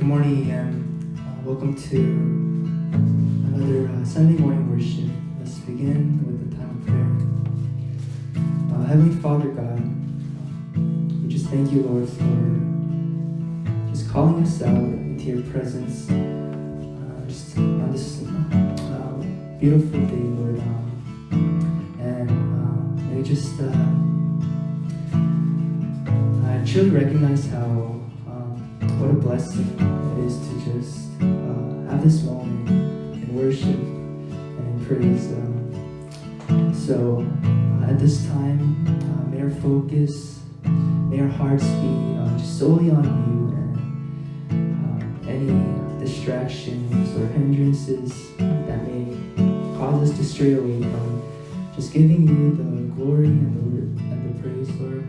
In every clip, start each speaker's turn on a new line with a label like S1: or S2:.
S1: Good morning and welcome to another Sunday morning worship. Let's begin with the time of prayer. Heavenly Father God, we just thank you, Lord, for just calling us out into your presence just on this beautiful day, Lord. And we just I truly recognize how what a blessing it is to just have this moment in worship and in praise. So at this time, may our focus, may our hearts be just solely on you, and any distractions or hindrances that may cause us to stray away from just giving you the glory and the praise, Lord.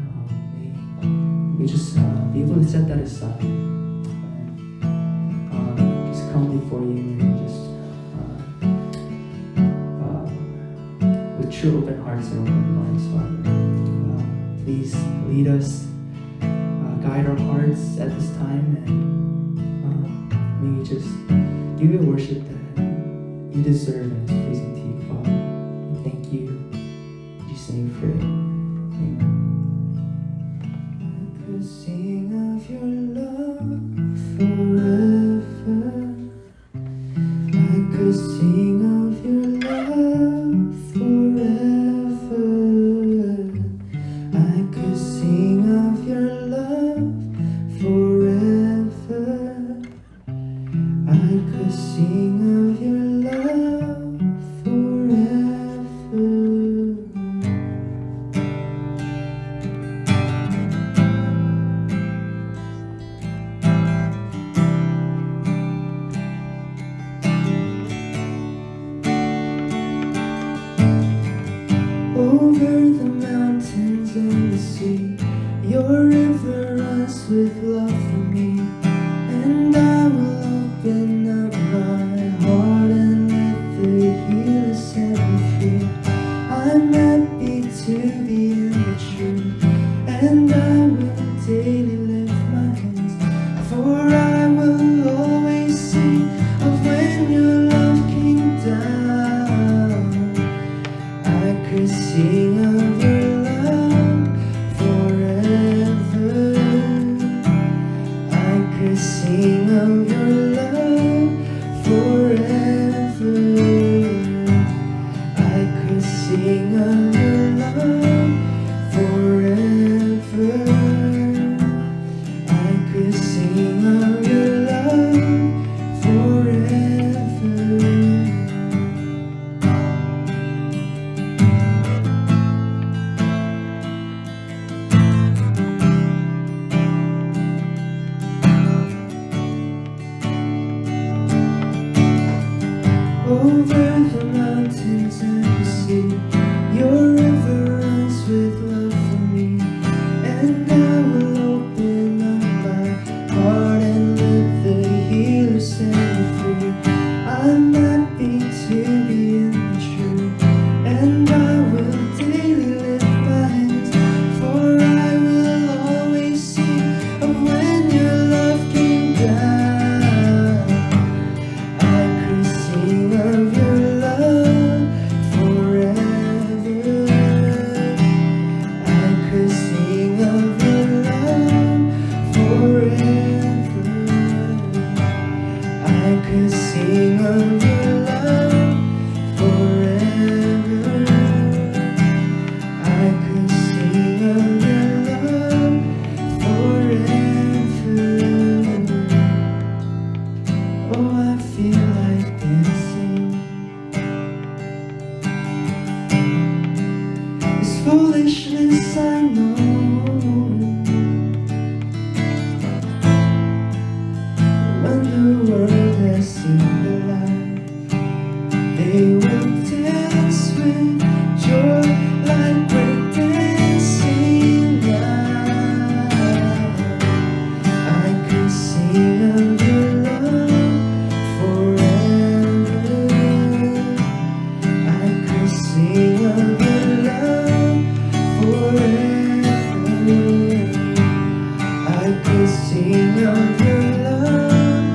S1: May we just be able to set that aside. Come before you and just with true open hearts and open minds, Father. Please lead us, guide our hearts at this time, and may we just give you a worship that you deserve and is pleasing to you, Father. We thank you. In Jesus' name we pray. Amen. I could sing of your love forever. I could sing of your love forever. I could sing of your love forever. I could sing of your love forever. Over the mountains and the sea, your river runs with love for me. And I will open up my heart and let the healer set me free. I'm happy to be in the truth, and I will daily lift my hands, for I will always sing of when your love came down. I could sing of your love forever. I could sing of your love forever. I could sing of your love forever. I could sing of your love forever. Over the mountains and the sea, your river runs with love for me. And I will open up my heart and let the healer set me free. I'm happy to be in the truth, and I will daily lift my hands, for I will always sing of when your love came down. I could sing of your love forever. I could sing of your love forever. I could sing of your love forever. I could sing of your love forever. Oh, I feel like dancing. It's foolishness, I know. When the world has seen the light, they will dance with joy like we're dancing now. I could sing of your love forever. I could sing of your love forever. I could sing of your love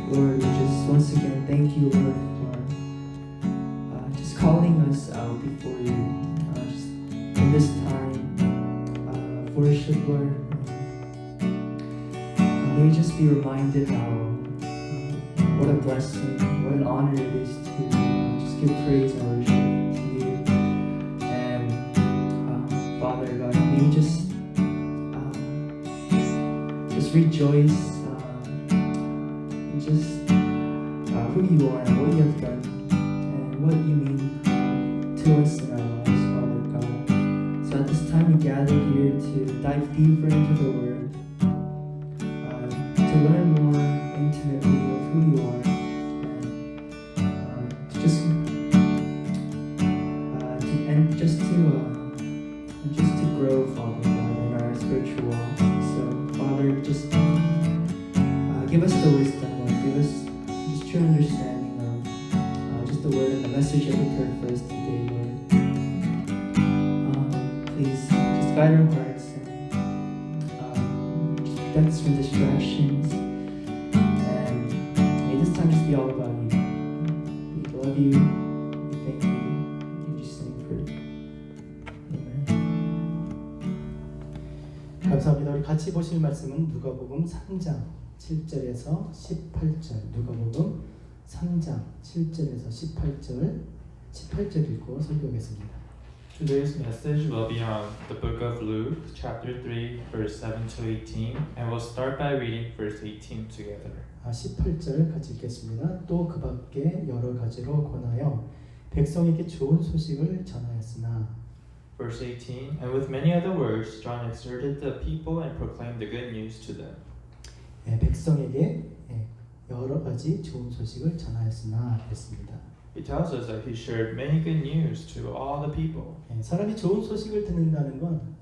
S1: Lord, we just once again thank you, Lord, for just calling us out before you, just in this time of worship, Lord. May we just be reminded how what a blessing, what an honor it is to just give praise and worship to you. And Father God, may we just rejoice in just who you are and what you have done and what you mean to us in our lives, Father God. So at this time we gather here to dive deeper into the Word, to learn more intimately of who you are, and to just grow, Father God, in our spiritual walk. So Father, just give us the wisdom, Lord. Give us just true understanding of just the Word and the message that you prepared for us today, Lord. Please just guide our hearts and just protect us from distractions. And may this time just be all about you. We love you. We thank you. In Jesus' name, pray. Amen.
S2: 감사합니다. 우리 같이 보실 말씀은 누가복음 3장 7절에서 18절. 누가복음 3장 7절에서 18절 읽고 설교하겠습니다.
S3: Today's message will be on the book of Luke, chapter 3, verse 7 to 18, and we'll start by reading verse 18 together.
S2: 18절 같이 읽겠습니다. 또 그 밖에 여러 가지로 권하여 백성에게 좋은 소식을 전하였으나
S3: Verse 18, and with many other words, John exhorted the people and proclaimed the good news to them.
S2: 백성에게 여러 가지 좋은 소식을 전하였으나 했습니다.
S3: He tells us that he shared many good news to all the people.
S2: 사람이 좋은 소식을 듣는다는 건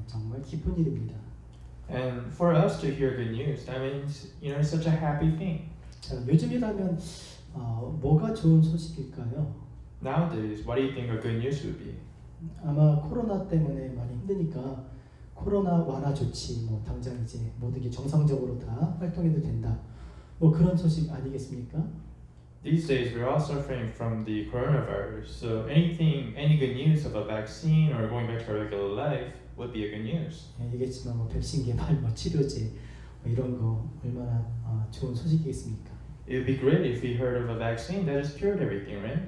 S2: 정말 기쁜 일입니다.
S3: And for us to hear good news, that means, it's such a happy thing.
S2: 자, 요즘이라면 뭐가 좋은 소식일까요?
S3: Nowadays, what do you think a good news would be?
S2: 아마 코로나 때문에 많이 힘드니까 코로나 완화 조치, 당장 이제 모든 게 정상적으로 다 활동해도 된다. 그런 소식 아니겠습니까?
S3: These days, we're all suffering from the coronavirus, so any good news of a vaccine or going back to our regular life would be a good news.
S2: 얘기했지만 백신 개발, 치료제 이런 거 얼마나 좋은 소식이겠습니까?
S3: It would be great if we heard of a vaccine that has cured everything, right?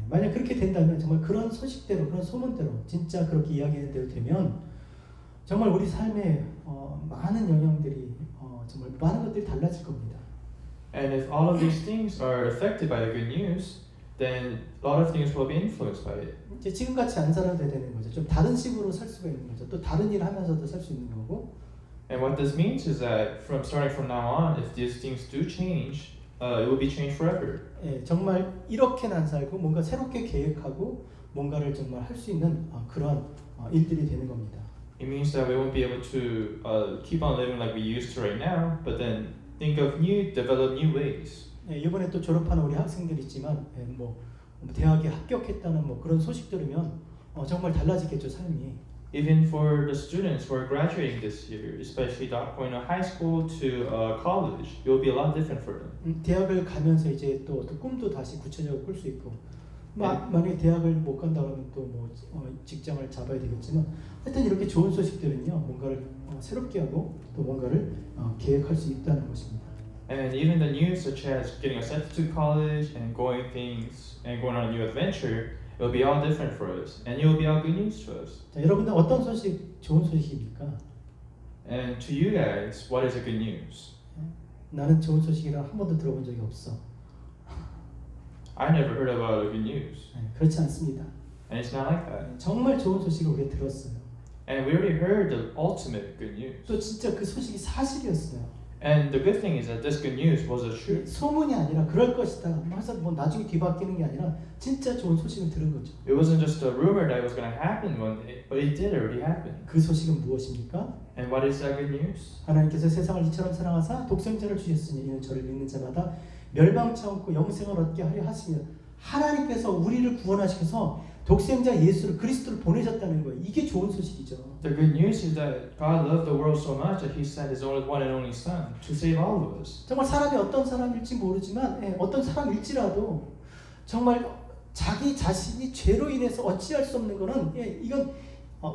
S2: 만약 그렇게 된다면 정말 그런 소식대로, 그런 소문대로 진짜 그렇게 이야기하는 대로 되면 정말 우리 삶에 많은 영향들이 정말 많은 것들이 달라질 겁니다.
S3: And if all of these things are affected by the good news, then a lot of things will be influenced by it.
S2: 이제 지금같이 안 살아도 되는 거죠. 좀 다른 식으로 살 수가 있는 거죠. 또 다른 일을 하면서도 살 수 있는 거고.
S3: And what this means is that starting from now on, if these things do change, it will be changed forever.
S2: 정말 이렇게는 안 살고 뭔가 새롭게 계획하고 뭔가를 정말 할 수 있는 그런 일들이 되는 겁니다.
S3: It means that we won't be able to keep on living like we used to right now, but then develop new ways.
S2: 이번에 또 졸업하는 우리 학생들 있지만 대학에 합격했다는 그런 소식 들으면 정말 달라지겠죠, 삶이.
S3: Even for the students who are graduating this year, especially going to high school to college, it will be a lot different for them.
S2: 대학을 가면서 이제 또 꿈도 다시 구체적으로 꿀 수 있고, 만약에 대학을 못 간다 그러면 또 직장을 잡아야 되겠지만, 하여튼 이렇게 좋은 소식들은요, 뭔가를 새롭게 하고 또 뭔가를 계획할 수 있다는 것입니다.
S3: And even the news such as getting accepted to college and going on a new adventure, it will be all different for us, and it will be all good news to us.
S2: 자, 여러분들 어떤 소식 좋은 소식입니까?
S3: And to you guys, what is a good news?
S2: 나는 좋은 소식이라 한 번도 들어본 적이 없어.
S3: I never heard about a good news.
S2: 그렇지 않습니다.
S3: And it's not like that.
S2: 정말 좋은 소식을 우리가 들었어요.
S3: And we already heard the ultimate good news.
S2: 또 진짜 그 소식이 사실이었어요.
S3: And the good thing is that this good news was the truth.
S2: 소문이 아니라 그럴 것이다. 해서 나중에 뒤바뀌는 게 아니라 진짜 좋은 소식을 들은 거죠.
S3: It wasn't just a rumor that it was going to happen but it did already happen.
S2: 그 소식은 무엇입니까?
S3: And what is that good news?
S2: 하나님께서 세상을 이처럼 사랑하사 독생자를 주셨으니 이는 저를 믿는 자마다 멸망치 않고 영생을 얻게 하려 하시며 하나님께서 우리를 구원하시면서 독생자 예수를 그리스도를 보내셨다는 거예요. 이게 좋은 소식이죠.
S3: The good news is that God loved the world so much that He sent His only one and only Son to save all of us.
S2: 정말 사람이 어떤 사람일지 모르지만 어떤 사람일지라도 정말 자기 자신이 죄로 인해서 어찌할 수 없는 거는 이건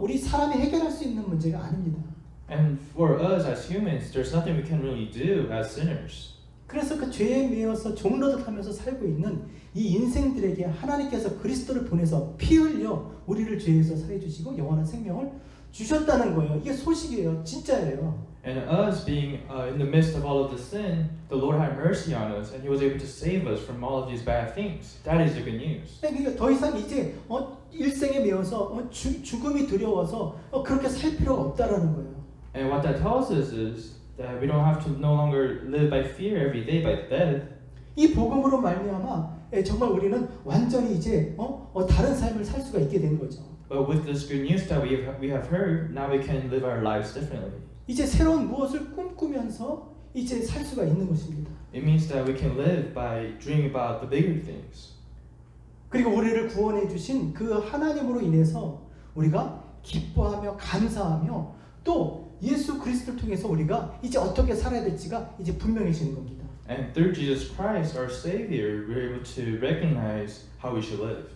S2: 우리 사람이 해결할 수 있는 문제가 아닙니다.
S3: And for us as humans, there's nothing we can really do as sinners.
S2: 그래서 그 죄에 매여서 종노릇하면서 살고 있는 이 인생들에게 하나님께서 그리스도를 보내서 피 흘려 우리를 죄에서 살해 주시고 영원한 생명을 주셨다는 거예요. 이게 소식이에요. 진짜예요.
S3: And us being in the midst of all of the sin, the Lord had mercy on us, and He was able to save us from all of these bad things. That is the good news.
S2: 그러니까 더 이상 이제 일생에 매여서 죽음이 두려워서 그렇게 살 필요가 없다라는 거예요.
S3: And what that tells us is that we don't have to no longer live by fear every day by death.
S2: 이 복음으로 말미암아 정말 우리는 완전히 이제 다른 삶을 살 수가 있게 된 거죠.
S3: But with this good news that we have heard, now we can live our lives differently.
S2: 이제 새로운 무엇을 꿈꾸면서 이제 살 수가 있는 것입니다.
S3: It means that we can live by dreaming about the bigger things.
S2: 그리고 우리를 구원해 주신 그 하나님으로 인해서 우리가 기뻐하며 감사하며 또 예수 그리스도를 통해서 우리가 이제 어떻게 살아야 될지가 이제 분명해지는 겁니다.
S3: And through Jesus Christ, our Savior, we're able to recognize how we should live.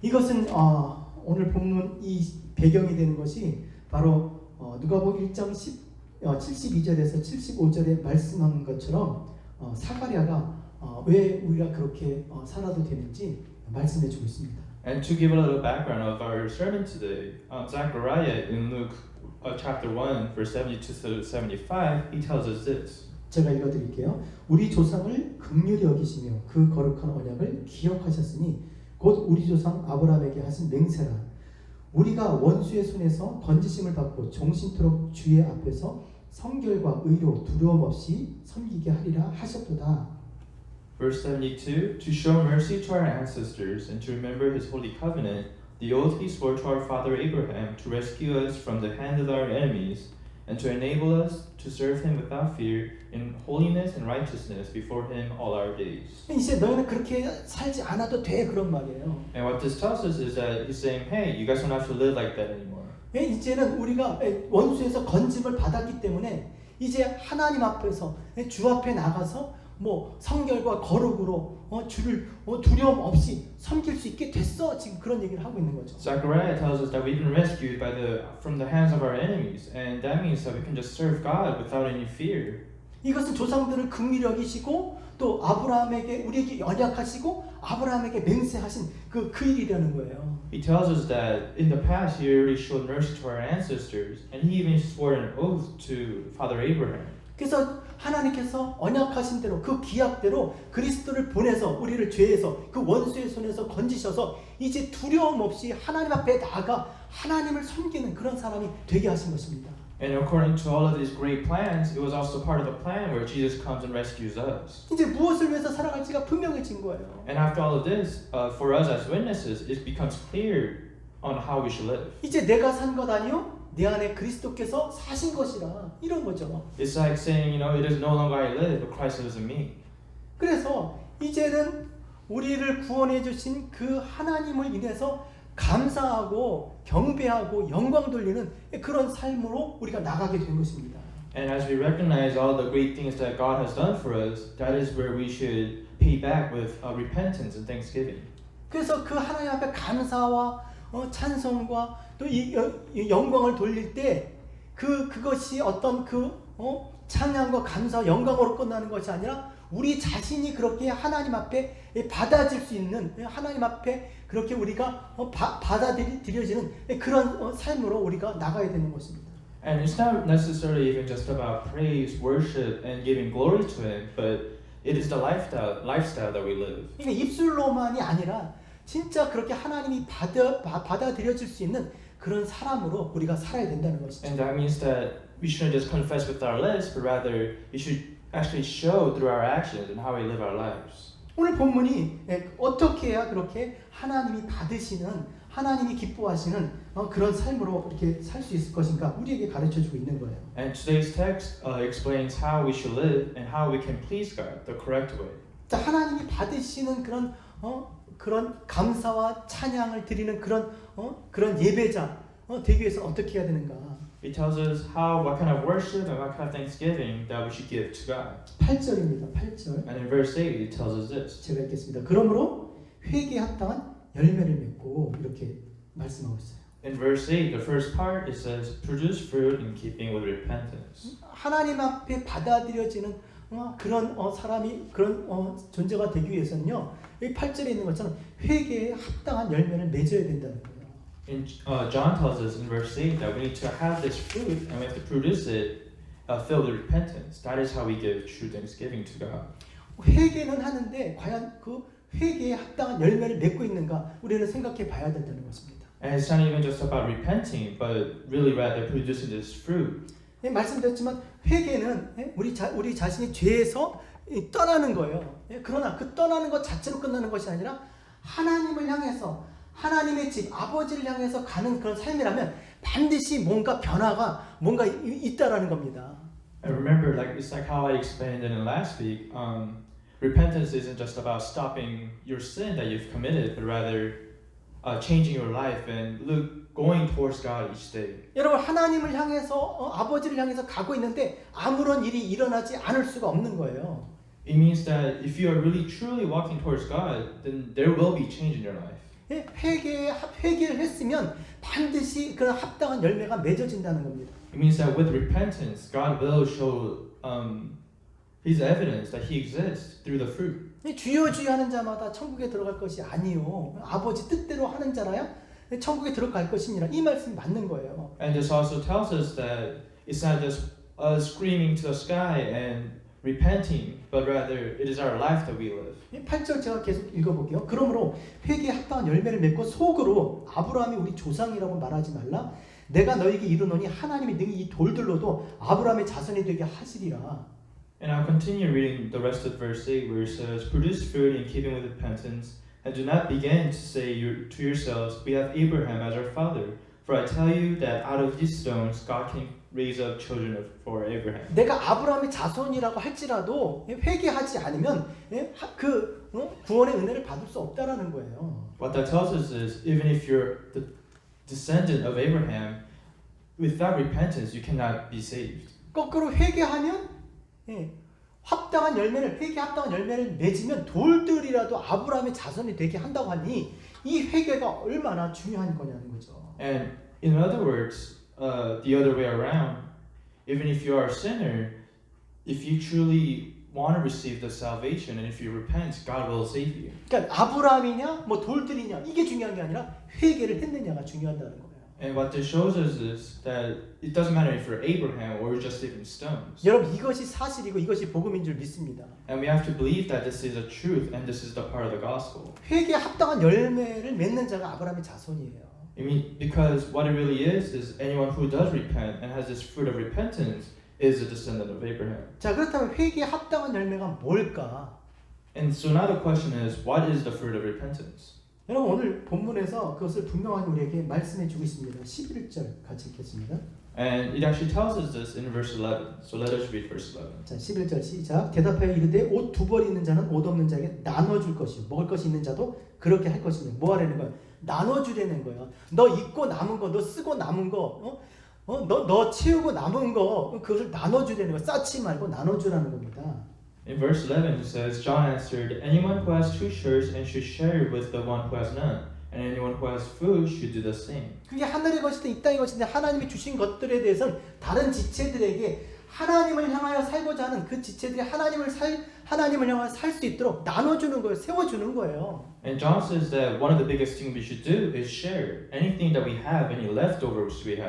S2: 이것은 오늘 본문 이 배경이 되는 것이 바로 누가복음 1장 72절에서 75절에 말씀한 것처럼 사가랴가 왜 우리가 그렇게 살아도 되는지 말씀해 주고 있습니다.
S3: And to give a little background of our sermon today, Zechariah in Luke chapter 1, verse 72 to 75, he tells us this.
S2: 제가 읽어드릴게요. 우리 조상을 긍휼히 여기시며 그 거룩한 언약을 기억하셨으니 곧 우리 조상 아브라함에게 하신 맹세라. 우리가 원수의 손에서 건지심을 받고 종신토록 주의 앞에서 성결과 의로 두려움 없이 섬기게 하리라 하셨도다.
S3: Verse 72, to show mercy to our ancestors and to remember his holy covenant, the oath he swore to our father Abraham to rescue us from the hand of our enemies and to enable us to serve him without fear in holiness and righteousness before him all our days.
S2: 이제 너희는 그렇게 살지 않아도 돼 그런 말이에요.
S3: And what this tells us is that he's saying, hey, you guys don't have to live like that anymore.
S2: 이제는 우리가 원수에서 건짐을 받았기 때문에 이제 하나님 앞에서 주 앞에 나가서 뭐 성결과 거룩으로 주를 두려움 없이 섬길 수 있게 됐어. 지금 그런 얘기를 하고 있는 거죠.
S3: Zechariah tells us that we've been rescued from the hands of our enemies, and that means that we can just serve God without any fear.
S2: 이것은 조상들을 긍휼히 여기시고 또 아브라함에게 우리에게 연약하시고 아브라함에게 맹세하신 그 일이라는 거예요.
S3: He tells us that in the past he already showed mercy to our ancestors, and he even swore an oath to Father Abraham.
S2: 그래서 하나님께서 언약하신 대로 그 기약대로 그리스도를 보내서 우리를 죄에서 그 원수의 손에서 건지셔서 이제 두려움 없이 하나님 앞에 나아가 하나님을 섬기는 그런 사람이 되게 하신 것입니다.
S3: And according to all of these great plans, it was also part of the plan where Jesus comes and rescues us.
S2: 이제 무엇을 위해서 살아갈지가 분명해진 거예요.
S3: And after all of this, for us as witnesses, it becomes clear on how we should live.
S2: 이제 내가 산 것 아니요? 내 안에 그리스도께서 사신 것이라 이런 거죠.
S3: It's like saying, it is no longer I live, but Christ lives in me.
S2: 그래서 이제는 우리를 구원해 주신 그 하나님을 인해서 감사하고 경배하고 영광 돌리는 그런 삶으로 우리가 나가게 된 것입니다.
S3: And as we recognize all the great things that God has done for us, that is where we should pay back with repentance and thanksgiving.
S2: 그래서 그 하나님 앞에 감사와 찬송과 또 이 영광을 돌릴 때 그것이 어떤 찬양과 감사와 영광으로 끝나는 것이 아니라 우리 자신이 그렇게 하나님 앞에 받아질 수 있는 하나님 앞에 그렇게 우리가 받아들여지는 그런 삶으로 우리가 나가야 되는 것입니다.
S3: And it's not necessarily even just about praise, worship, and giving glory to Him, but it is the lifestyle that we live.
S2: 그러니까 입술로만이 아니라 진짜 그렇게 하나님이 받아들여질 수 있는 그런 사람으로 우리가 살아야 된다는 것이죠.
S3: And that means that we shouldn't just confess with our lips, but rather we should actually show through our actions and how we live our lives.
S2: 오늘 본문이 어떻게 해야 그렇게 하나님이 받으시는 하나님이 기뻐하시는 그런 삶으로 이렇게 살 수 있을 것인가 우리에게 가르쳐주고 있는 거예요.
S3: And today's text explains how we should live and how we can please God the correct way.
S2: 자, 하나님이 받으시는 그런 그런 감사와 찬양을 드리는 그런 예배자 되기 위해서 어떻게 해야 되는가?
S3: It tells us what kind of worship and what kind of thanksgiving that we should give to God.
S2: 8절입니다. 8절.
S3: And in verse 8 it tells us this.
S2: 제가 읽겠습니다. 그러므로 회개에 합당한 열매를 맺고 이렇게 말씀하고 있어요.
S3: In verse 8, the first part, it says, produce fruit in keeping with repentance.
S2: 하나님 앞에 받아들여지는 그런 사람이 그런 존재가 되기 위해서는요. 이 8절에 있는 것처럼 회개에 합당한 열매를 맺어야 된다는 거예요.
S3: John tells us in verse 8 that we need to have this fruit and we have to produce it filled with repentance. That is how we give true thanksgiving to God.
S2: 회개는 하는데 과연 그 회개에 합당한 열매를 맺고 있는가 우리는 생각해 봐야 된다는 것입니다.
S3: And it's not even just about repenting, but really rather producing this fruit.
S2: 예, 말씀드렸지만 회개는 우리 자신이 죄에서 떠나는 거예요. 예, 그러나 그 떠나는 것 자체로 끝나는 것이 아니라 하나님을 향해서 하나님의 집 아버지를 향해서 가는 그런 삶이라면 반드시 뭔가 변화가 뭔가 있다라는 겁니다.
S3: And remember, it's like how I explained it in last week. Repentance isn't just about stopping your sin that you've committed, but rather changing your life and going towards God each day.
S2: 여러분 하나님을 향해서 아버지를 향해서 가고 있는데 아무런 일이 일어나지 않을 수가 없는 거예요.
S3: It means that if you are really truly walking towards God, then there will be change in your life.
S2: 예, 회개를 했으면 반드시 그런 합당한 열매가 맺어진다는 겁니다.
S3: It means that with repentance, God will show His evidence that He exists through the fruit.
S2: 주여 주여 하는 자마다 천국에 들어갈 것이 아니요 아버지 뜻대로 하는 자라야 천국에 들어갈 것이니라. 이 말씀이 맞는 거예요.
S3: And this also tells us that it's not just us screaming to the sky and repenting, but rather it is our life that we live.
S2: 8절 제가 계속 읽어볼게요. 그러므로 회개에 합당한 열매를 맺고 속으로 아브라함이 우리 조상이라고 말하지 말라. 내가 너에게 이르노니 하나님이 능히 이 돌들로도 아브라함의 자손이 되게 하시리라.
S3: And I'll continue reading the rest of verse 8 where it says, produce fruit in keeping with repentance, and do not begin to say to yourselves, we have Abraham as our father. For I tell you that out of these stones God can raise up children for Abraham.
S2: 내가 아브라함의 자손이라고 할지라도 회개하지 않으면 그 구원의 은혜를 받을 수 없다라는 거예요.
S3: What that tells us is, even if you're the descendant of Abraham, without repentance you cannot be saved.
S2: 거꾸로 회개하면 합당한 열매를 회개 합당한 열매를 맺으면 돌들이라도 아브라함의 자손이 되게 한다고 하니 이 회개가 얼마나 중요한 거냐는 거죠.
S3: And in other words, the other way around, even if you are a sinner, if you truly want to receive the salvation and if you repent, God will save you.
S2: 그러니까 아브라함이냐 뭐 돌들이냐 이게 중요한 게 아니라 회개를 했느냐가 중요하다는 거예요.
S3: And what this shows us is that it doesn't matter if you're Abraham or just even stones.
S2: 여러분 이것이 사실이고 이것이 복음인 줄 믿습니다.
S3: And we have to believe that this is the truth and this is the part of the gospel.
S2: 회개에 합당한 열매를 맺는 자가 아브라함의 자손이에요.
S3: I mean, because what it really is anyone who does repent and has this fruit of repentance is a descendant of Abraham.
S2: 자 그렇다면 회개에 합당한 열매가 뭘까?
S3: And so now the question is, what is the fruit of repentance?
S2: 여러분 오늘 본문에서 그것을 분명하게 우리에게 말씀해 주고 있습니다. 11절 같이 읽겠습니다.
S3: And it actually tells us this in verse 11. So let us read verse 11.
S2: 자 11절 시작. 대답하여 이르되 옷 두 벌 있는 자는 옷 없는 자에게 나눠줄 것이요 먹을 것이 있는 자도 그렇게 할 것이며 뭐 하라는 거야? 나눠주라는 거예요. 너 입고 남은 거, 너 쓰고 남은 거, 너 채우고 남은 거 그것을 나눠주라는 거. 쌓지 말고 나눠주라는 겁니다.
S3: In verse 11 it says, John answered, anyone who has 2 shirts and should share with the one who has none, and anyone who has food should do the same.
S2: 그게 하늘의 것이든 이 땅의 것이든 하나님이 주신 것들에 대해서는 다른 지체들에게 하나님을 향하여 살고자 하는 그 지체들이 하나님을 향하여 살 수 있도록 나눠주는 거예요. 세워주는 거예요.
S3: And John says that one of the biggest things we should do is share. Anything that we have, any leftovers we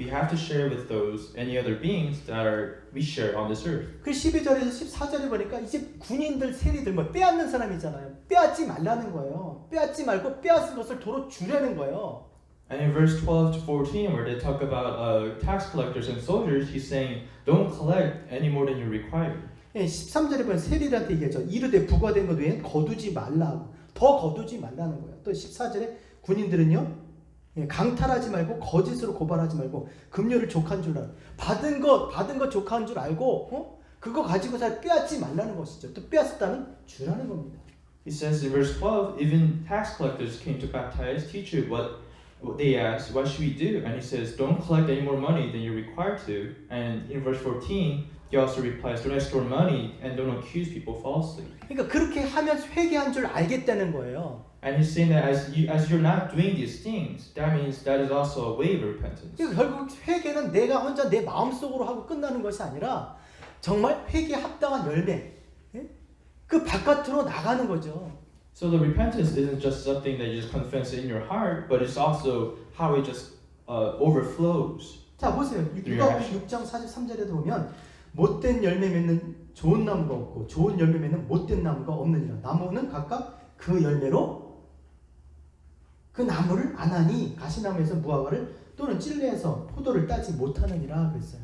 S3: have to share with those, any other beings that we share on this earth.
S2: 그 12절에서 14절에 보니까 이제 군인들, 세리들 뭐 빼앗는 사람이잖아요. 빼앗지 말라는 거예요. 빼앗지 말고 빼앗은 것을 도로 주라는 거예요.
S3: And in verse 12 to 14, where they talk about tax collectors and soldiers, he's saying, don't collect any more than you require.
S2: 13절에 보면 세리들한테 얘기하죠. 이르되 부과된 것 외엔 거두지 말라. 더 거두지 말라는 거예요. 또 14절에 군인들은요. 강탈하지 말고 거짓으로 고발하지 말고 급료를 족한 줄 알고 받은 것 족한 줄 알고 그거 가지고 잘 빼앗지 말라는 것이죠. 또 빼앗았다는 주라는 겁니다.
S3: He says in verse 12, even tax collectors came to baptize. Teacher, what they asked, what should we do? And he says, don't collect any more money than you're required to. And in verse 14, he also replies, don't extort money and don't accuse people falsely.
S2: 그러니까 그렇게 하면 회개한 줄 알겠다는 거예요.
S3: And he's saying that as you're not doing these things, that means that is also a way of repentance.
S2: 그러니까 결국 회개는 내가 혼자 내 마음속으로 하고 끝나는 것이 아니라 정말 회개에 합당한 열매, 예? 그 바깥으로 나가는 거죠.
S3: So the repentance isn't just something that you just confess in your heart, but it's also how it just overflows.
S2: 자 보세요. 누가복음 6장 43절에도 보면 못된 열매 맺는 좋은 나무가 없고 좋은 열매 맺는 못된 나무가 없느니라. 나무는 각각 그 열매로 그 나무를 아나니 가시나무에서 무화과를 또는 찔레에서 포도를 따지 못하느니라 그랬어요.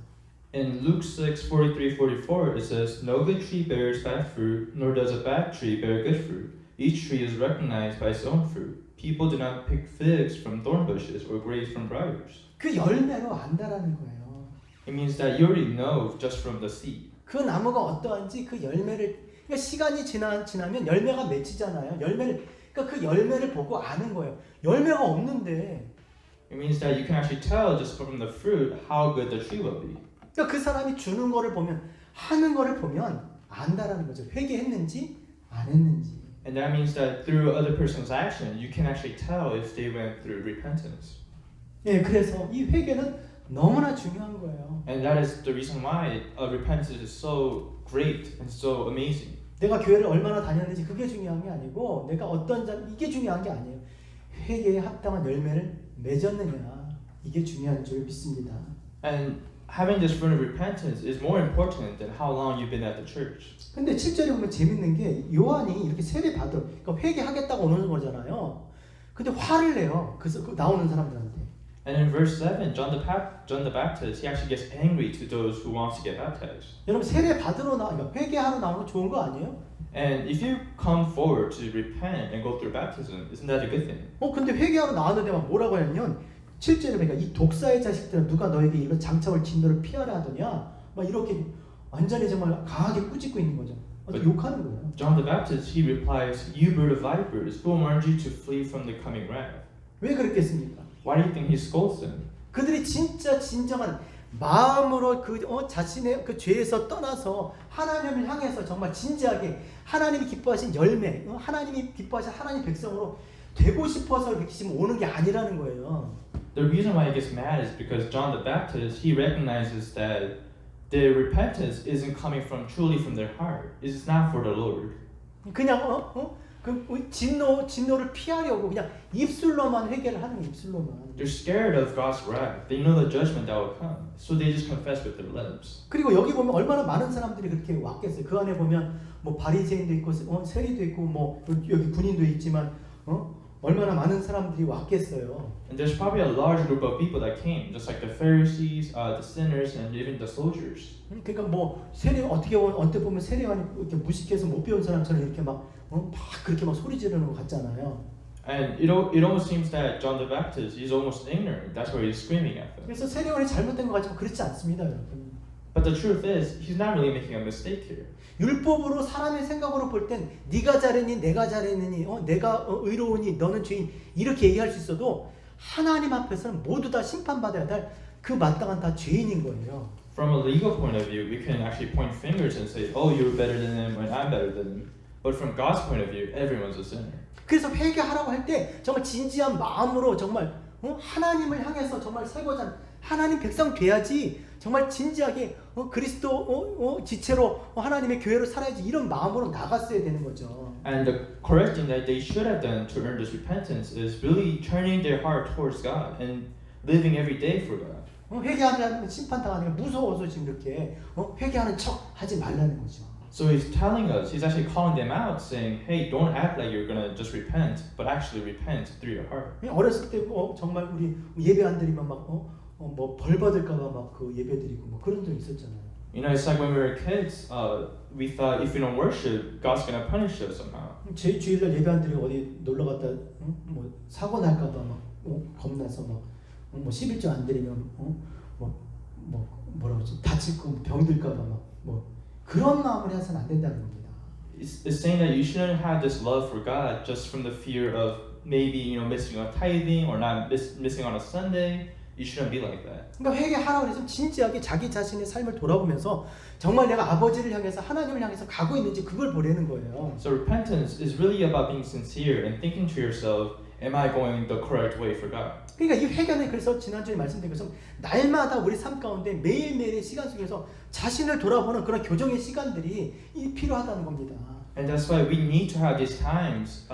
S3: In Luke 6:43-44, it says, no good tree bears bad fruit, nor does a bad tree bear good fruit. Each tree is recognized by its own fruit. People do not pick figs from thorn bushes or grapes from briars.
S2: 그 열매로 안다라는 거예요.
S3: It means that you already know just from the seed.
S2: 그 나무가 어떠한지 그 열매를 그러니까 시간이 지나면 열매가 맺히잖아요. 그러니까 그 열매를 보고 아는 거예요. 열매가 없는데
S3: It means that you can actually tell just from the fruit how good the tree will be.
S2: 그러니까 그 사람이 주는 거를 보면 하는 거를 보면 안다라는 거죠. 회개했는지 안 했는지.
S3: And that means that through other person's action, you can actually tell if they went through repentance.
S2: 예, 그래서 이 회개는 너무나 중요한 거예요.
S3: And that is the reason why repentance is so great and so amazing.
S2: 내가 교회를 얼마나 다녔는지 그게 중요한 게 아니고 내가 어떤 자 이게 중요한 게 아니에요. 회개에 합당한 열매를 맺었느냐 이게 중요한 줄 믿습니다.
S3: And having this fruit of repentance is more important than how long you've been at the church.
S2: 근데 7절에 보면 재밌는 게 요한이 이렇게 세례 받으러 그러니까 회개하겠다고 오는 거잖아요. 근데 화를 내요. 그래서 그 나오는 사람들한테.
S3: And in verse 7, John the Baptist, he actually gets angry to those who want to get baptized.
S2: 여러분 세례 받으러 그러니까 회개하러 나오는 거 좋은 거 아니에요?
S3: And if you come forward to repent and go through baptism, isn't that a good thing?
S2: 근데 회개하러 나왔는데 막 뭐라고 하냐면 7절에 보니까 이 독사의 자식들은 누가 너에게 이런 장차올 진노를 피하라 하더냐 막 이렇게 완전히 정말 강하게 꾸짖고 있는 거죠. 욕하는 거예요.
S3: John the Baptist, he replies, you brood of vipers, who warned you to flee from the coming wrath?
S2: 왜 그랬겠습니까?
S3: Why do you think he scolds them?
S2: 그들이 진짜 진정한 마음으로 자신의 그 죄에서 떠나서 하나님을 향해서 정말 진지하게 하나님이 기뻐하신 열매, 하나님이 기뻐하신 하나님 백성으로 되고 싶어서 이렇게 지금 오는 게 아니라는 거예요.
S3: The reason why he gets mad is because John the Baptist, he recognizes that their repentance isn't coming from truly from their heart. It's not for the Lord.
S2: 그냥 진노를 피하려고 그냥 입술로만 회개를 하는 거예요. 입술로만.
S3: They're scared of God's wrath. They know the judgment that will come, so they just confess with their lips.
S2: 그리고 여기 보면 얼마나 많은 사람들이 그렇게 왔겠어요. 그 안에 보면 뭐 바리새인도 있고 세리도 있고 뭐 여기 군인도 있지만 얼마나 많은 사람들이 왔겠어요.
S3: And there's probably a large group of people that came, just like the Pharisees, the sinners, and even the soldiers.
S2: 그러니까 뭐 세례 어떻게 언뜻 보면 세례관이 이렇게 무식해서 못 배운 사람처럼 이렇게 막 그렇게 막 소리 지르는 것 같잖아요.
S3: And it almost seems that John the Baptist, he's almost ignorant. That's why he's screaming at them.
S2: 그래서 세례관이 잘못된 것 같지만 그렇지 않습니다, 여러분.
S3: But the truth is, he's not really making a mistake here.
S2: 율법으로 사람의 생각으로 볼 땐 네가 잘했니 내가 잘했느니 내가 의로우니 너는 죄인 이렇게 얘기할 수 있어도 하나님 앞에서는 모두 다 심판받아야 될 그 마땅한 다 죄인인 거예요.
S3: From a legal point of view, we can actually point fingers and say, "Oh, you're better than him, and I'm better than him." But from God's point of view, everyone's a sinner.
S2: 그래서 회개하라고 할 때 정말 진지한 마음으로 정말 하나님을 향해서 정말 살고자 하나님 백성 돼야지 정말 진지하게 그리스도 지체로 하나님의 교회로 살아야지 이런 마음으로 나갔어야 되는 거죠.
S3: And the correct thing that they should have done to earn this repentance is really turning their heart towards God and living every day for God.
S2: 회개하면 심판당하니까 무서워서 지금 이렇게 회개하는 척 하지 말라는 거죠.
S3: So he's telling us, he's actually calling them out, saying, "Hey, don't act like you're gonna just repent, but actually repent through your heart."
S2: 어렸을 때 정말 우리 예배 안 드리면 뭐 벌 받을까봐 막 그 예배 드리고 뭐 그런 적 있었잖아요.
S3: You know, it's like when we were kids, we thought if we don't worship, God's gonna punish us somehow.
S2: 제 주일날 예배 안 드리고 어디 놀러 갔다 뭐 사고 날까봐 막 겁나서 뭐 11조 안 드리면 뭐라고 하지 다치고 병들까봐 막 뭐 그런 마음을 해서는 안 된다는 겁니다.
S3: it's saying that you shouldn't have this love for God just from the fear of maybe missing on tithing or not missing on a Sunday. You shouldn't be like that.
S2: 그러니까 회개하라고 해서 진지하게 자기 자신의 삶을 돌아보면서 정말 내가 아버지를 향해서 하나님을 향해서 가고 있는지 그걸 보려는 거예요.
S3: So repentance is really about being sincere and thinking to yourself, am I going the correct way for God?
S2: 그러니까 이 회개는 그래서 지난주에 말씀드린 것처럼 날마다 우리 삶 가운데 매일매일의 시간 속에서 자신을 돌아보는 그런 교정의 시간들이 필요하다는 겁니다.
S3: And that's why we need to have these times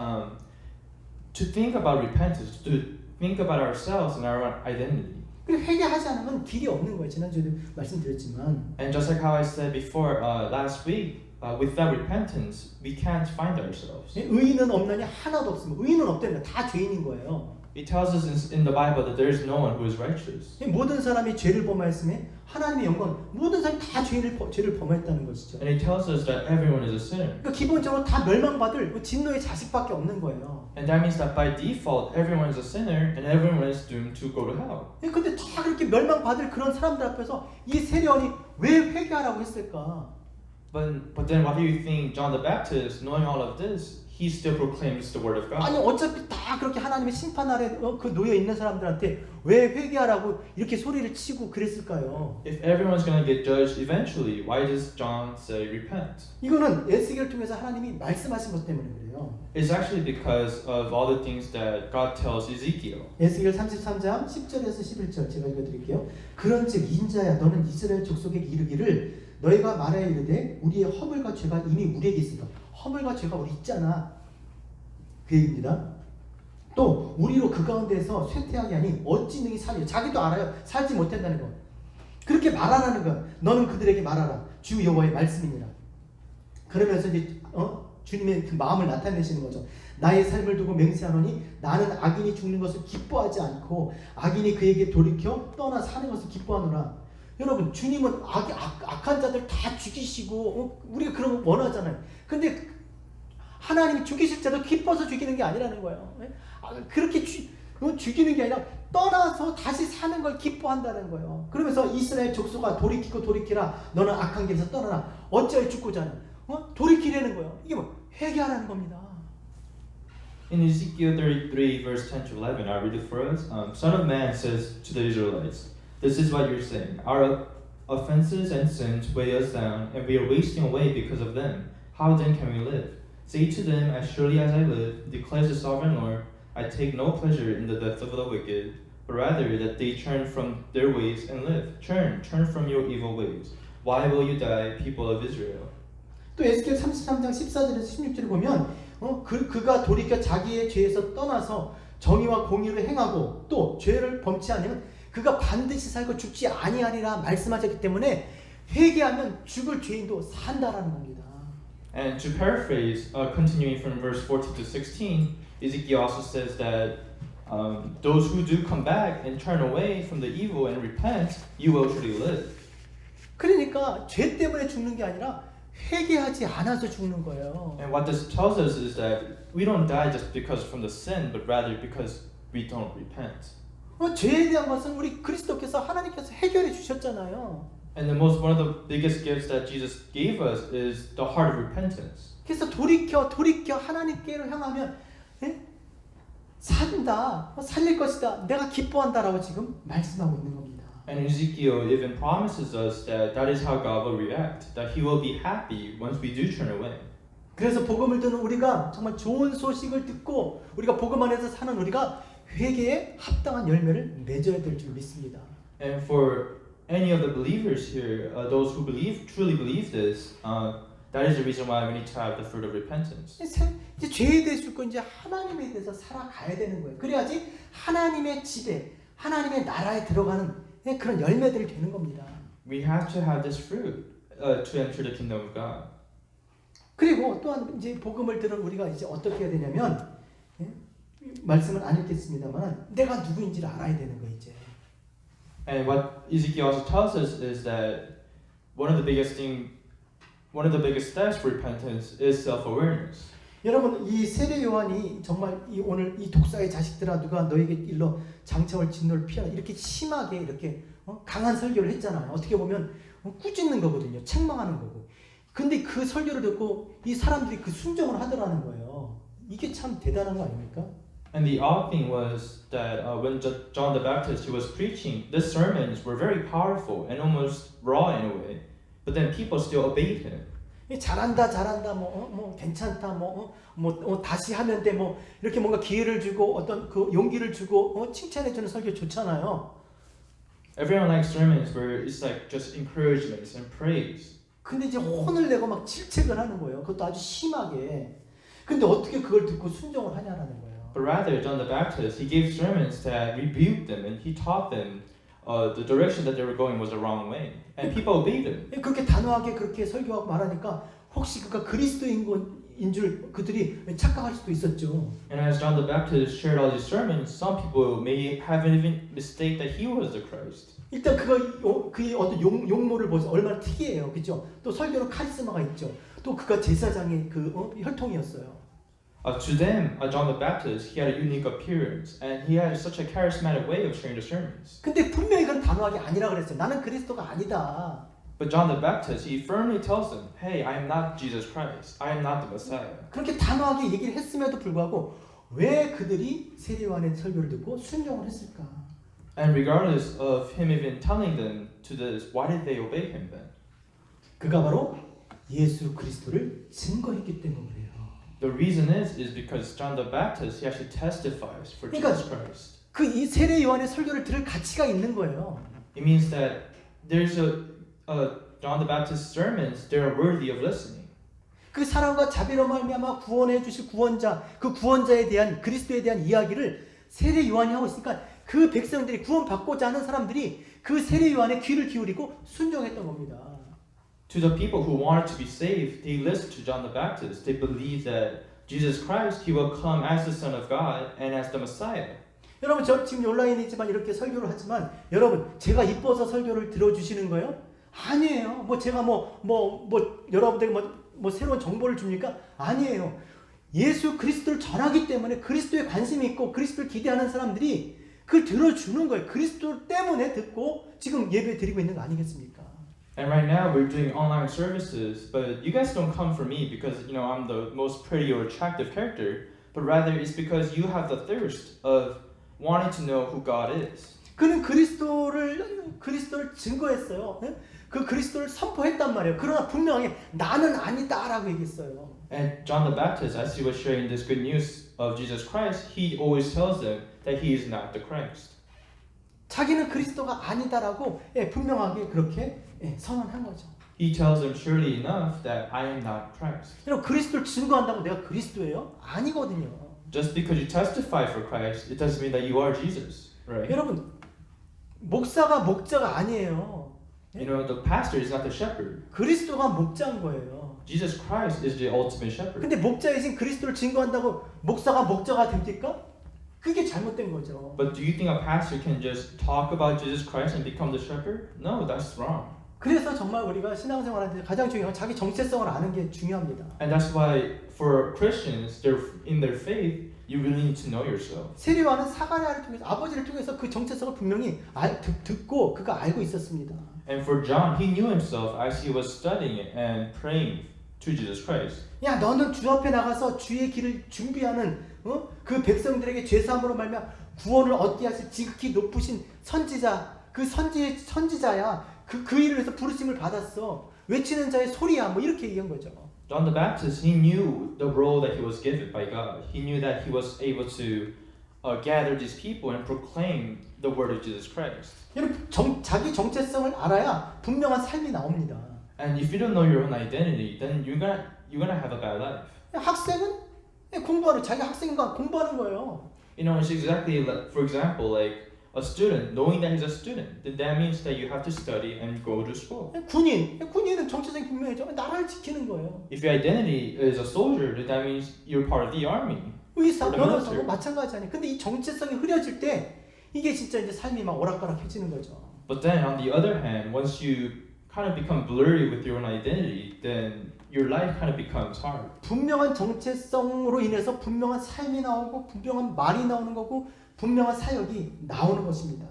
S3: to think about repentance, to think about ourselves and our identity.
S2: 그리고 회개하지 않으면 길이 없는 거예요. 지난주에도 말씀드렸지만.
S3: And just like how I said before last week, without repentance, we can't find ourselves.
S2: 의인은 없나니 하나도 없습니다. 의인은 없다는 다 죄인인 거예요.
S3: It tells us in the Bible that there is no one who is righteous.
S2: 모든 사람이 죄를 범하였음에 하나님의 영광, 모든 사람이 다 죄를 범했다는 것이죠.
S3: And it tells us that everyone is a sinner.
S2: 그러니까 기본적으로 다 멸망받을 진노의 자식밖에 없는 거예요.
S3: And that means that by default, everyone is a sinner and everyone is doomed to go to hell.
S2: 근데 다 그렇게 멸망받을 그런 사람들 앞에서 이 세례원이 왜 회개하라고 했을까?
S3: But then why do you think John the Baptist, knowing all of this, he still proclaims the word of God?
S2: 아니 어차피 다 그렇게 하나님의 심판 아래 그 놓여 있는 사람들한테 왜 회개하라고 이렇게 소리를 치고 그랬을까요?
S3: If everyone's going to get judged eventually, why does John say repent?
S2: 이거는 에스겔을 통해서 하나님이 말씀하신 것 때문에 그래요.
S3: It's actually because of all the things that God tells Ezekiel.
S2: 에스겔 33장 10절에서 11절 제가 읽어드릴게요. 그런즉 인자야 너는 이스라엘 족속에게 이르기를 너희가 말하여 이르되 우리의 허물과 죄가 이미 우리에게 있으니까 허물과 죄가 우리 있잖아 그 얘기입니다. 또 우리로 그 가운데서 쇠퇴하게 하니 어찌 능히 살려 자기도 알아요. 살지 못한다는 거. 그렇게 말하라는 거야. 너는 그들에게 말하라. 주 여호와의 말씀이니라. 그러면서 이제 주님의 그 마음을 나타내시는 거죠. 나의 삶을 두고 맹세하노니 나는 악인이 죽는 것을 기뻐하지 않고 악인이 그에게 돌이켜 떠나 사는 것을 기뻐하노라. 여러분 주님은 악한 자들 다 죽이시고 우리가 그런 거 원하잖아요. 근데 하나님이 죽이실 자도 기뻐서 죽이는 게 아니라는 거예요. 그렇게 죽이는 게 아니라 떠나서 다시 사는 걸 기뻐한다는 거예요. 그러면서 이스라엘 족속아 돌이키라 너는 악한 길에서 떠나라. 어찌하여 죽고자 하냐. 돌이키라는 거예요. 이게 뭐 회개하라는 겁니다.
S3: In Ezekiel 33 verse 10 to 11, I'll read it for us. Son of man says to the Israelites, this is what you're saying. Our offenses and sins weigh us down, and we are wasting away because of them. How then can we live? Say to them, as surely as I live, declares the sovereign Lord, I take no pleasure in the death of the wicked, but rather that they turn from their ways and live. Turn from your evil ways. Why will you die, people of Israel?
S2: 또 에스겔 33장 14절에서 16절에 보면 그가 돌이켜 자기의 죄에서 떠나서 정의와 공의를 행하고 또 죄를 범치 않으면 그가 반드시 살고 죽지 아니하리라 말씀하셨기 때문에 회개하면 죽을 죄인도 산다라는 겁니다.
S3: And to paraphrase, continuing from verse 14 to 16, Ezekiel also says that those who do come back and turn away from the evil and repent, you will surely live.
S2: 그러니까 죄 때문에 죽는 게 아니라 회개하지 않아서 죽는 거예요.
S3: And what this tells us is that we don't die just because from the sin, but rather because we don't repent.
S2: 죄에 대한 것은 우리 그리스도께서 하나님께서 해결해 주셨잖아요.
S3: And one of the biggest gifts that Jesus gave us is the heart of repentance.
S2: 그래서 돌이켜 하나님께로 향하면 산다, 살릴 것이다, 내가 기뻐한다라고 지금 말씀하고 있는 겁니다.
S3: And Ezekiel even promises us that is how God will react, that He will be happy once we do turn away.
S2: 그래서 복음을 듣는 우리가 정말 좋은 소식을 듣고 우리가 복음 안에서 사는 우리가 회개에 합당한 열매를 맺어야 될 줄 믿습니다.
S3: And for any of the believers here, those who truly believe this, that is the reason why we need to have the fruit of repentance.
S2: 이제 죄에 대해 죽고 이제 하나님에 대해서 살아가야 되는 거예요. 그래야지 하나님의 집에, 하나님의 나라에 들어가는 그런 열매들이 되는 겁니다.
S3: We have to have this fruit to enter the kingdom of God.
S2: 그리고 또한 이제 복음을 들은 우리가 이제 어떻게 해야 되냐면 말씀은 안 읽겠습니다만 내가 누구인지를 알아야 되는 거 이제.
S3: And what Ezekiel also tells us is that one of the biggest steps for repentance is self-awareness.
S2: 여러분 이 세례 요한이 정말 오늘 이 독사의 자식들아 누가 너에게 일러 장차올 진노를 피하라 이렇게 심하게 이렇게 강한 설교를 했잖아요. 어떻게 보면 꾸짖는 거거든요. 책망하는 거고. 근데 그 설교를 듣고 이 사람들이 그 순종을 하더라는 거예요. 이게 참 대단한 거 아닙니까?
S3: And the odd thing was that when John the Baptist was preaching, the sermons were very powerful and almost raw in a way. But then people still obeyed him.
S2: 잘한다, 괜찮다, 다시 하면 돼, 이렇게 뭔가 기회를 주고 어떤 그 용기를 주고 칭찬해주는 설교 좋잖아요.
S3: Everyone likes sermons where it's like just encouragements and praise.
S2: 근데 이제 혼을 내고 막 질책을 하는 거예요. 그것도 아주 심하게. 근데 어떻게 그걸 듣고 순종을 하냐라는 거예요.
S3: But rather, John the Baptist, he gave sermons that rebuked them and he taught them the direction that they were going was the wrong way. And people obeyed him.
S2: 그렇게 단호하게 그렇게 설교하고 말하니까 혹시 그가 그리스도인 줄 그들이 착각할 수도 있었죠.
S3: And as John the Baptist shared all these sermons, some people may have even mistake that he was the Christ.
S2: 일단 그의 어떤 용모를 보세요. 얼마나 특이해요, 그렇죠? 또 설교는 카리스마가 있죠. 또 그가 제사장의 그 혈통이었어요.
S3: To them, John the Baptist, he had a unique appearance and he had such a charismatic way of sharing the sermons.
S2: 근데 분명히 그건 단호하게 아니라 그랬어요. 나는 그리스도가 아니다.
S3: But John the Baptist, he firmly tells them, "Hey, I am not Jesus Christ. I am not the Messiah."
S2: 그렇게 단호하게 얘기를 했음에도 불구하고 왜 그들이 세례요한의 설교를 듣고 순종을 했을까?
S3: And regardless of him even telling them to this, why did they obey him then?
S2: 그가 바로 예수 그리스도를 증거했기 때문이에요.
S3: The reason is because John the Baptist, he actually testifies for Jesus Christ.
S2: 그 이 세례 요한의 설교를 들을 가치가 있는 거예요.
S3: It means that there's John the Baptist's sermons, they are worthy of listening.
S2: 그 사랑과 자비로 말미암아 구원해 주실 구원자, 그 구원자에 대한 그리스도에 대한 이야기를 세례 요한이 하고 있으니까 그 백성들이 구원받고자 하는 사람들이 그 세례 요한의 귀를 기울이고 순종했던 겁니다.
S3: To the people who wanted to be saved, they listened to John the Baptist. They believed that Jesus Christ, he will come as the Son of God and as the Messiah.
S2: 여러분 저 지금 온라인이지만 이렇게 설교를 하지만 여러분 제가 이뻐서 설교를 들어주시는 거예요? 아니에요. 제가 여러분들에게 새로운 정보를 줍니까? 아니에요. 예수 그리스도를 전하기 때문에 그리스도에 관심이 있고 그리스도를 기대하는 사람들이 그걸 들어주는 거예요. 그리스도 때문에 듣고 지금 예배 드리고 있는 거 아니겠습니까?
S3: And right now we're doing online services, but you guys don't come for me because I'm the most pretty or attractive character, but rather it's because you have the thirst of wanting to know who God is.
S2: 그는 그리스도를 증거했어요. 그 그리스도를 선포했단 말이에요. 그러나 분명히 나는 아니다라고 얘기했어요.
S3: And John the Baptist, as he was sharing this good news of Jesus Christ, he always tells them that he is not the Christ.
S2: 자기는 그리스도가 아니다라고 분명하게 그렇게 선언한 거죠.
S3: He tells them surely enough that I am not Christ.
S2: 여러분 그리스도를 증거한다고 내가 그리스도예요? 아니거든요.
S3: Just because you testify for Christ, it doesn't mean that you are Jesus, right?
S2: 여러분 목사가 목자가 아니에요.
S3: The pastor is not the shepherd.
S2: 그리스도가 목자인 거예요.
S3: Jesus Christ is the ultimate shepherd.
S2: 근데 목자이신 그리스도를 증거한다고 목사가 목자가 됩니까? 그게 잘못된 거죠.
S3: But do you think a pastor can just talk about Jesus Christ and become the shepherd? No, that's wrong.
S2: 그래서 정말 우리가 신앙생활할 때 가장 중요한 건 자기 정체성을 아는 게 중요합니다.
S3: And that's why for Christians, in their faith, you really need to know yourself.
S2: 세례요한은 사가랴를 통해서 아버지를 통해서 그 정체성을 분명히 듣고 그가 알고 있었습니다.
S3: And for John, he knew himself as he was studying and praying to Jesus Christ.
S2: 야, 너는 주 앞에 나가서 주의 길을 준비하는 그 백성들에게 죄 사함으로 말미암아 구원을 얻게 하실 지극히 높으신 선지자, 그 선지자야. 그 일을 위해서 부르심을 받았어. 외치는 자의 소리야. 이렇게 얘기한 거죠.
S3: John the Baptist, he knew the role that he was given by God. He knew that he was able to gather these people and proclaim the word of Jesus Christ.
S2: 여러분 자기 정체성을 알아야 분명한 삶이 나옵니다.
S3: And if you don't know your own identity, then you're gonna have a bad life.
S2: 학생은 자기 학생과 공부하는 거예요.
S3: It's exactly like, for example, like a student knowing that he's a student, then that means that you have to study and go to school.
S2: 군인은 정체성이 분명해져. 나라를 지키는 거예요.
S3: If your identity is a soldier, then that means you're part of the army.
S2: 의사, 변호사도 마찬가지 아니에요. 근데 이 정체성이 흐려질 때 이게 진짜 이제 삶이 막 오락가락해지는 거죠.
S3: But then on the other hand, once you kind of become blurry with your own identity, then your life kind of becomes hard.
S2: 분명한 정체성으로 인해서 분명한 삶이 나오고 분명한 말이 나오는 거고 분명한 사역이 나오는 것입니다.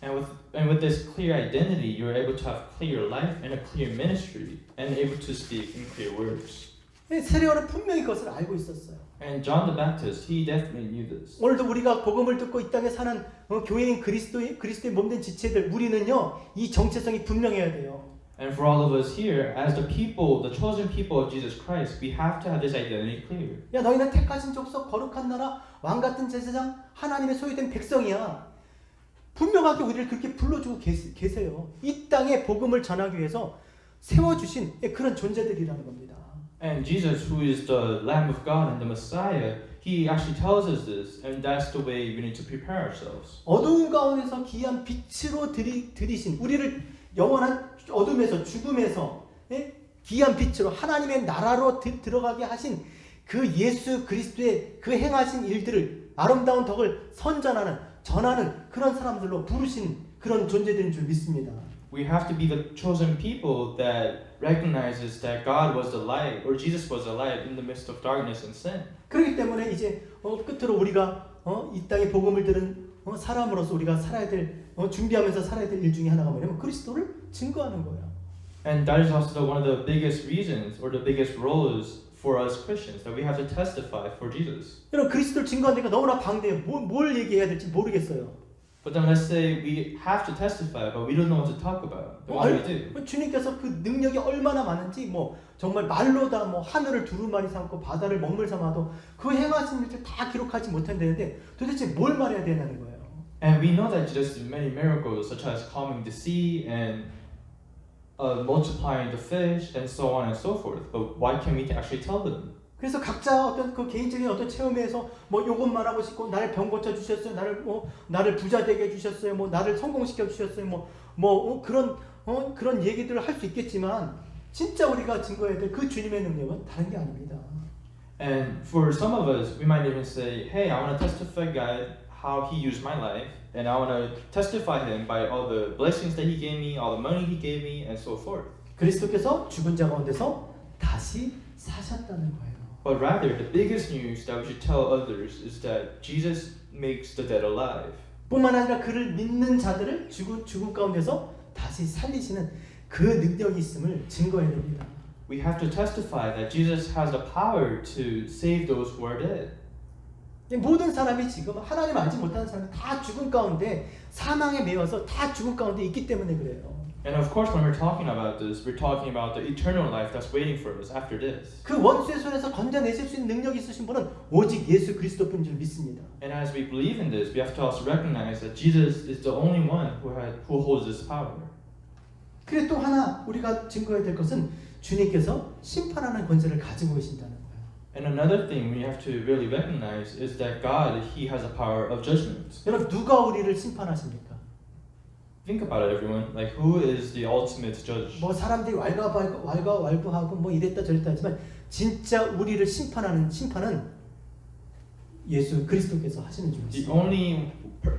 S3: And with this clear identity, you're able to have clear life and a clear ministry and able to speak in clear words.
S2: 세례요한은 분명히 그것을 알고 있었어요.
S3: And John the Baptist, he definitely knew this.
S2: 오늘도 우리가 복음을 듣고 이 땅에 사는 교회인 그리스도의 몸된 지체들, 우리는요 이 정체성이 분명해야 돼요.
S3: And for all of us here, as the people, the chosen people of Jesus Christ, we have to have this identity clear.
S2: 야, 너희는 택하신 족속, 거룩한 나라, 왕 같은 제사장, 하나님의 소유된 백성이야. 분명하게 우리를 그렇게 불러주고 계세요. 이 땅에 복음을 전하기 위해서 세워주신 그런 존재들이라는 겁니다.
S3: And Jesus, who is the Lamb of God and the Messiah, he actually tells us this, and that's the way we need to prepare ourselves.
S2: 어두운 가운데서 귀한 빛으로 들이신 우리를 영원한 어둠에서 죽음에서 귀한 빛으로 하나님의 나라로 들어가게 하신 그 예수 그리스도의 그 행하신 일들을 아름다운 덕을 전하는 그런 사람들로 부르신 그런 존재들인 줄 믿습니다.
S3: We have to be the chosen people that recognizes that God was the light, or Jesus was the light in the midst of darkness and sin.
S2: 그렇기 때문에 이제 끝으로 우리가 이 땅에 복음을 들은 사람으로서 우리가 살아야 될 준비하면서 살아야 될 일 중에 하나가 뭐냐면 그리스도를 증거하는 거예요.
S3: And that is also one of the biggest reasons, or the biggest roles for us Christians, that we have to testify for Jesus.
S2: 여러분 그리스도를 증거하니까 너무나 방대해요. 뭘 얘기해야 될지 모르겠어요.
S3: But then let's say we have to testify, but we don't know what to talk about. Then what do we do?
S2: 주님께서 그 능력이 얼마나 많은지 정말 말로다 하늘을 두루마리 삼고 바다를 먹물 삼아도 그 행하신 일들 다 기록하지 못한다는데 도대체 뭘 말해야 되냐는 거예요.
S3: And we know that Jesus did many miracles, such as calming the sea and multiplying the fish and so on and so forth. But why can't we actually tell them?
S2: 그래서 각자 어떤 그 개인적인 어떤 체험에서 요것만 하고 싶고 나를 병 고쳐 주셨어요. 나를 부자 되게 해 주셨어요. 나를 성공시켜 주셨어요. 그런 얘기들을 할 수 있겠지만 진짜 우리가 증거해야 될 그 주님의 능력은 다른 게 아닙니다.
S3: And for some of us, we might even say, "Hey, I want to testify God how He used my life, and I want to testify Him by all the blessings that He gave me, all the money He gave me, and so forth."
S2: 그리스도께서 죽은 자 가운데서 다시 사셨다는 거예요.
S3: But rather, the biggest news that we should tell others is that Jesus makes the dead alive.
S2: 뿐만 아니라 그를 믿는 자들을 죽음 가운데서 다시 살리시는 그 능력이 있음을 증거해야 됩니다.
S3: We have to testify that Jesus has the power to save those who are dead.
S2: 모든 사람이 지금 하나님 알지 못하는 사람이 다 죽음 가운데 사망에 매여서 다 죽음 가운데 있기 때문에 그래요.
S3: And of course, when we're talking about this, we're talking about the eternal life that's waiting for us after this.
S2: 그 원수의 손에서 건져내실 수 있는 능력이 있으신 분은 오직 예수 그리스도뿐인 줄 믿습니다.
S3: And as we believe in this, we have to also recognize that Jesus is the only one who holds this power.
S2: 그리고 또 하나 우리가 증거해야 될 것은 주님께서 심판하는 권세를 가지고 계신다는 거예요.
S3: And another thing we have to really recognize is that God, He has a power of judgment.
S2: 여러분 누가 우리를 심판하십니까?
S3: Think about it, everyone. Like, who is the ultimate judge?
S2: 사람들이 왈가왈부하고 이랬다 저랬다 하지만 진짜 우리를 심판하는 심판은 예수 그리스도께서 하시는 줄
S3: The
S2: 믿습니다.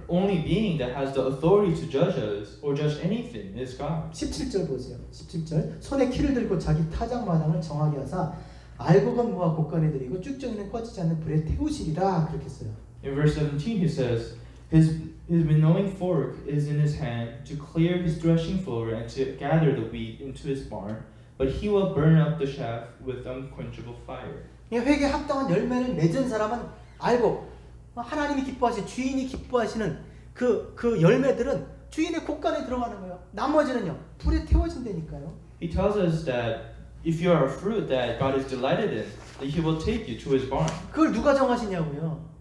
S3: only being that has the authority to judge us or judge anything is God.
S2: 17절 보세요. 17절 손에 키를 들고 자기 타작마당을 정하게 하사 알곡은 모아 곡간에 들이고 쭉정이는 꺼지지 않는 불에 태우시리라 그렇게 했어요.
S3: In verse 17, he says, His winnowing fork is in his hand to clear his threshing floor and to gather the wheat into his barn, but he will burn up the chaff with unquenchable fire.
S2: 회개에 합당한 열매를 맺은 사람은 알고 하나님이 기뻐하시는 주인이 기뻐하시는 그 열매들은 주인의 곡간에 들어가는 거예요. 나머지는요 불에 태워진다니까요.
S3: He tells us that if you are a fruit that God is delighted in, that He will take you to His barn.
S2: 그걸 누가 정하시냐고요.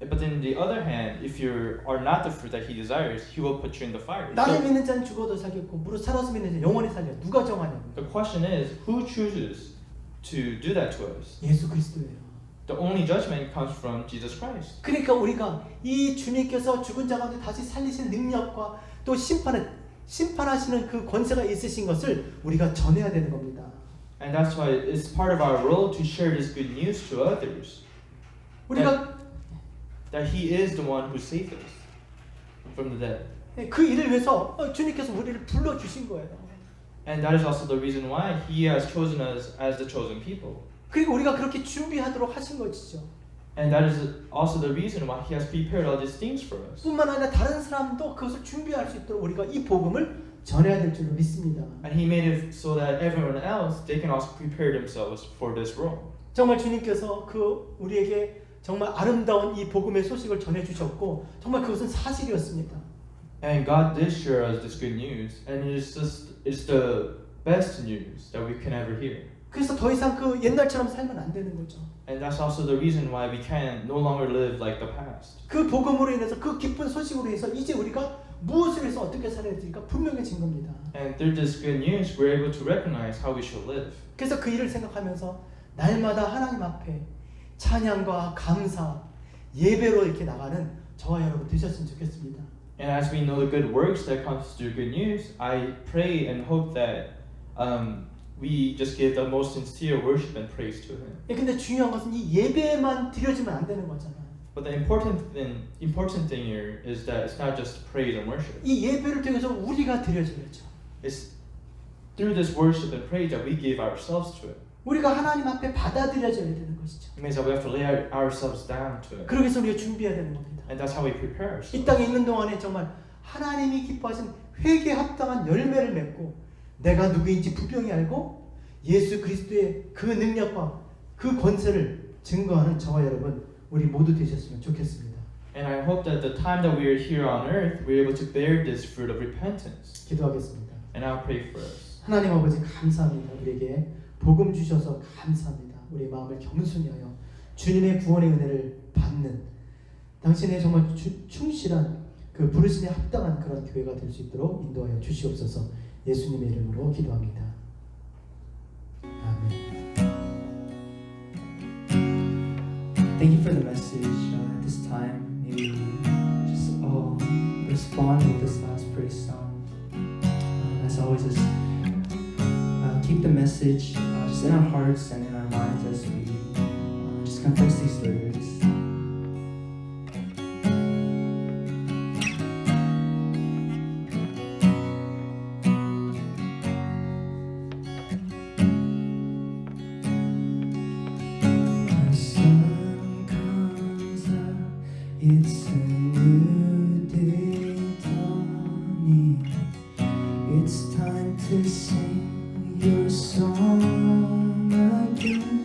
S3: But then on the other hand, if you are not the fruit that He desires, He will put you in the fire.
S2: 나를 믿는 자는 죽어도 살겠고 무릇 살아서 믿는 자는 영원히 살려. 누가 정하냐고요.
S3: The question is, who chooses to do that to us?
S2: 예수 그리스도예요.
S3: The only judgment comes from Jesus Christ.
S2: 그러니까 우리가 이 주님께서 죽은 자 가운데 다시 살리신 능력과 또 심판하시는 그 권세가 있으신 것을 우리가 전해야 되는 겁니다.
S3: And that's why it's part of our role to share this good news to others.
S2: 우리가
S3: That He is the one who saved us from the dead.
S2: 그 일을 위해서 주님께서 우리를 불러주신 거예요.
S3: And that is also the reason why He has chosen us as the chosen people.
S2: 그리고 우리가 그렇게 준비하도록 하신 것이죠.
S3: And that is also the reason why He has prepared all these things for us.
S2: 뿐만 아니라 다른 사람도 그것을 준비할 수 있도록 우리가 이 복음을 전해야 될 줄로 믿습니다.
S3: And He made it so that everyone else, they can also prepare themselves for this role.
S2: 정말 주님께서 우리에게 정말 아름다운 이 복음의 소식을 전해주셨고 정말 그것은 사실이었습니다.
S3: And God did share us this good news, and it's the best news that we can ever hear.
S2: 그래서 더 이상 그 옛날처럼 살면 안 되는 거죠.
S3: And that's also the reason why we can no longer live like the past.
S2: 그 복음으로 인해서 그 기쁜 소식으로 인해서 이제 우리가 무엇을 해서 어떻게 살아야 될까 분명해진 겁니다.
S3: And through this good news, we're able to recognize how we should live.
S2: 그래서 그 일을 생각하면서 날마다 하나님 앞에 찬양과 감사, 예배로 이렇게 나가는 저와 여러분 되셨으면 좋겠습니다.
S3: And as we know the good works that comes through good news, I pray and hope that we just give the most sincere worship and praise to Him.
S2: 근데 중요한 것은 이 예배만 드려지면 안 되는 거잖아요.
S3: But the important thing here is that it's not just praise and worship.
S2: 이 예배를 통해서 우리가 드려져야죠.
S3: It's through this worship and praise that we give ourselves to it.
S2: 우리가 하나님 앞에 받아들여져야 되는 것이죠.
S3: It means that we have to lay ourselves down to it.
S2: 그러기 위해서 우리가 준비해야 되는 겁니다.
S3: And that's how we prepare ourselves.
S2: 이 땅에 있는 동안에 정말 하나님이 기뻐하신 회개에 합당한 열매를 맺고 내가 누구인지 분명히 알고 예수 그리스도의 그 능력과 그 권세를 증거하는 저와 여러분 우리 모두 되셨으면 좋겠습니다.
S3: And I hope that the time that we are here on earth, we're able to bear this fruit of repentance.
S2: 기도하겠습니다.
S3: And I'll pray for us.
S2: 하나님 아버지 감사합니다. 우리에게 복음 주셔서 감사합니다. 우리 마음을 겸손히 하여 주님의 구원의 은혜를 받는 당신의 정말 충실한 그 부르심에 합당한 그런 교회가 될 수 있도록 인도하여 주시옵소서. 예수님의 이름으로 기도합니다. 아멘.
S1: Thank you for the message. At this time, maybe just all respond with this last praise song. As always, just keep the message just in our hearts and in our minds as we just confess these lyrics. It's a new day dawning. It's time to sing your song again.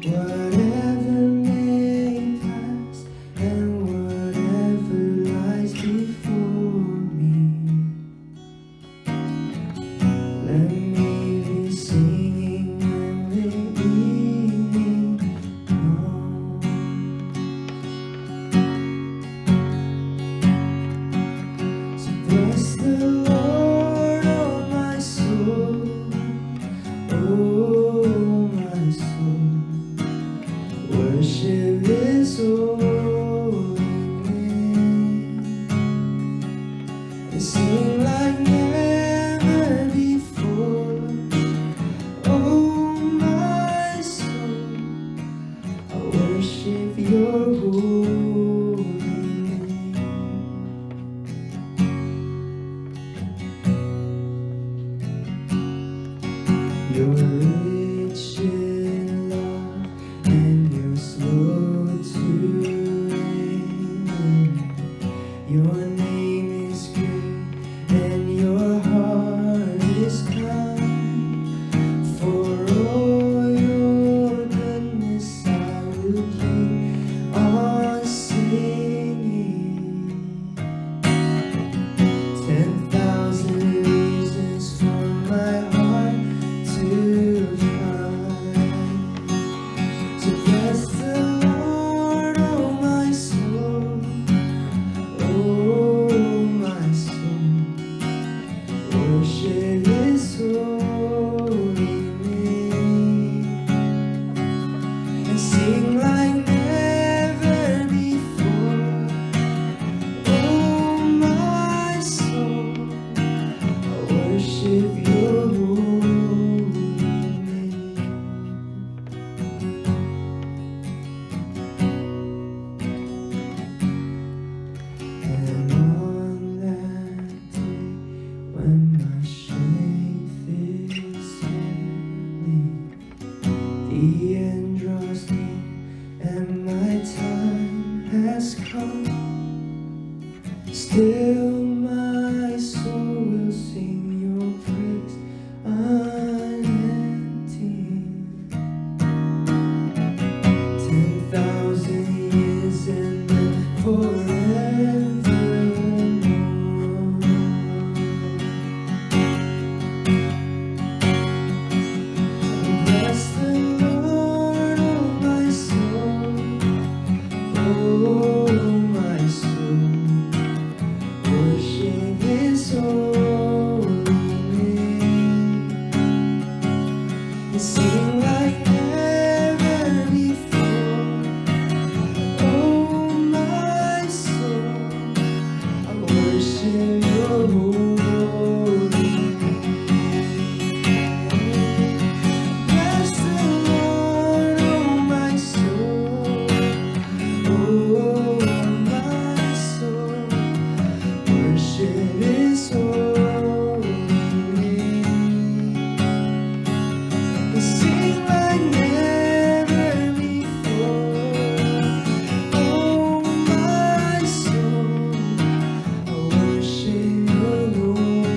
S1: Whatever may pass and whatever lies before me, let me be singing when the evening comes. Bless the Lord, oh my soul, oh my soul. Worship His holy name and sing like never before. Oh my soul, I worship Your holy name. You're rich in love and you're slow to anger. Your name is great and your heart is kind. For all your goodness I will keep on singing. 10,000 reasons for my heart to find. So bless the Lord, oh my soul, oh my soul. Worship His holy name and sing like never before. Oh my soul, I worship Your holy name. And on that day when my strength is failing, the end draws near Still my soul will sing your praise unending. 10,000 years and then forevermore. Bless the Lord, oh my soul, oh my soul. Worship His holy name. And sing like never before. Oh my soul, I worship Your holy name. Bless the Lord, oh my soul, oh my soul. Worship His holy name. And sing like never before. Oh my soul, I worship Your holy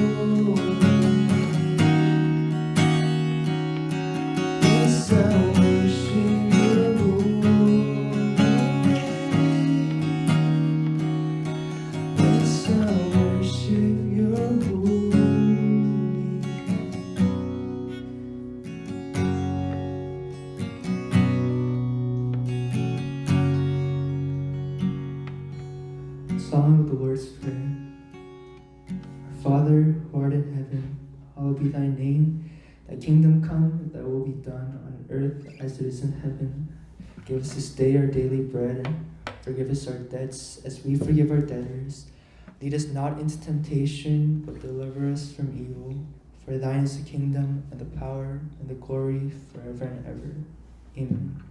S1: name. Yes, I worship Your holy name. Yes, I worship Your holy name. Song of the Lord's Prayer. Our Father, who art in heaven, hallowed be thy name. Thy kingdom come, thy will be done on earth as it is in heaven. Give us this day our daily bread, and forgive us our debts as we forgive our debtors. Lead us not into temptation, but deliver us from evil. For thine is the kingdom, and the power, and the glory, forever and ever. Amen.